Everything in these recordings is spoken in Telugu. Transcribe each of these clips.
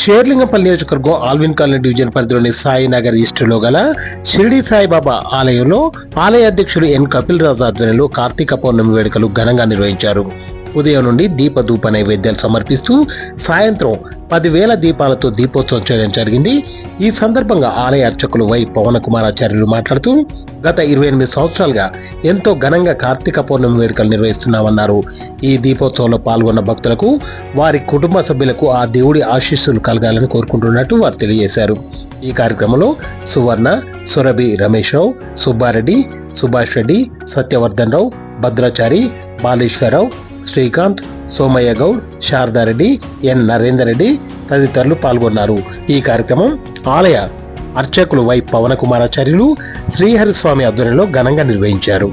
షేర్లింగంపల్లి నియోజకవర్గం ఆల్విన్ కాలనీ డివిజన్ పరిధిలోని సాయినగర్ ఈస్టులో గల షిరిడి సాయిబాబా ఆలయంలో ఆలయ అధ్యక్షుడు ఎన్ కపిల్ రాజు ఆధ్వర్యంలో కార్తీక పౌర్ణమి వేడుకలు ఘనంగా నిర్వహించారు. ఉదయం నుండి దీపధూప నైవేద్యాలు సమర్పిస్తూ సాయంత్రం 10,000 దీపాలతో దీపోత్సవం చేయడం జరిగింది. ఈ సందర్భంగా ఆలయ అర్చకులు వై పవన కుమారాచార్యులు మాట్లాడుతూ గత 28 సంవత్సరాలుగా ఎంతో ఘనంగా కార్తీక పౌర్ణమి వేడుకలు నిర్వహిస్తున్నామన్నారు. ఈ దీపోత్సవంలో పాల్గొన్న భక్తులకు వారి కుటుంబ సభ్యులకు ఆ దేవుడి ఆశీస్సులు కలగాలని కోరుకుంటున్నట్టు వారు తెలియజేశారు. ఈ కార్యక్రమంలో సువర్ణ, సురభి రమేష్ రావు, సుబ్బారెడ్డి, సుభాష్ రెడ్డి, సత్యవర్ధన్ రావు, భద్రాచారి, బాలేశ్వరరావు, శ్రీకాంత్, సోమయ్య గౌడ్, శారదారెడ్డి, ఎన్ నరేందర్ రెడ్డి తదితరులు పాల్గొన్నారు. ఈ కార్యక్రమం ఆలయ అర్చకులు వై పవన కుమారాచార్యులు శ్రీహరిస్వామి ఆధ్వర్యంలో ఘనంగా నిర్వహించారు.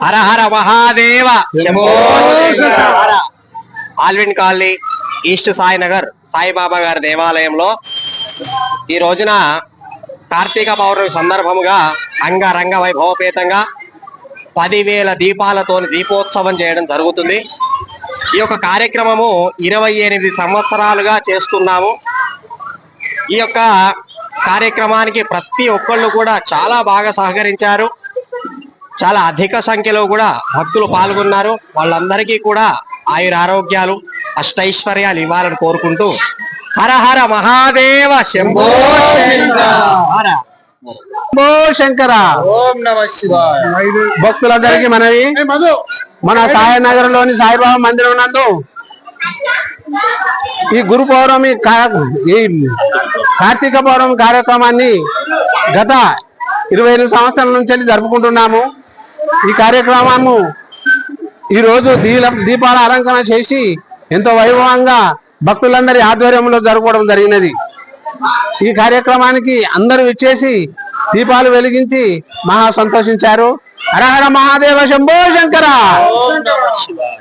Hara Hara Mahadeva Shambho Shankara. Allwyn colony east Sainagar Saibaba గారి దేవాలయంలో ఈ రోజున కార్తీక పౌర్ణమి సందర్భముగా అంగరంగ వైభవపేతంగా 10,000 దీపాలతో దీపోత్సవం చేయడం జరుగుతుంది. ఈ యొక్క కార్యక్రమము 28 సంవత్సరాలుగా చేస్తున్నాము. ఈ యొక్క కార్యక్రమానికి ప్రతి ఒక్కళ్ళు కూడా చాలా బాగా సహకరించారు. చాలా అధిక సంఖ్యలో కూడా భక్తులు పాల్గొన్నారు. వాళ్ళందరికీ కూడా ఆయుర ఆరోగ్యాలు అష్టైశ్వర్యాలు ఇవ్వాలని కోరుకుంటూ హర హర మహాదేవ శంభో శంకర. ఓం నమ శివాయ. భక్తులందరికీ మనవి, మన సాయినగర్ లోని సాయిబాబా మందిరం నందు ఈ గురు పౌర్ణమి ఈ కార్తీక పౌర్ణమి కార్యక్రమాన్ని గత 28 సంవత్సరాల నుంచి జరుపుకుంటున్నాము. ఈ కార్యక్రమము ఈ రోజు దీపాల అలంకరణ చేసి ఎంతో వైభవంగా భక్తులందరి ఆధ్వర్యంలో జరుపుకోవడం జరిగినది. ఈ కార్యక్రమానికి అందరూ ఇచ్చేసి దీపాలు వెలిగించి మహా సంతోషించారు. హర హర మహాదేవ శంభో శంకర. ఓం నమ శివాయ.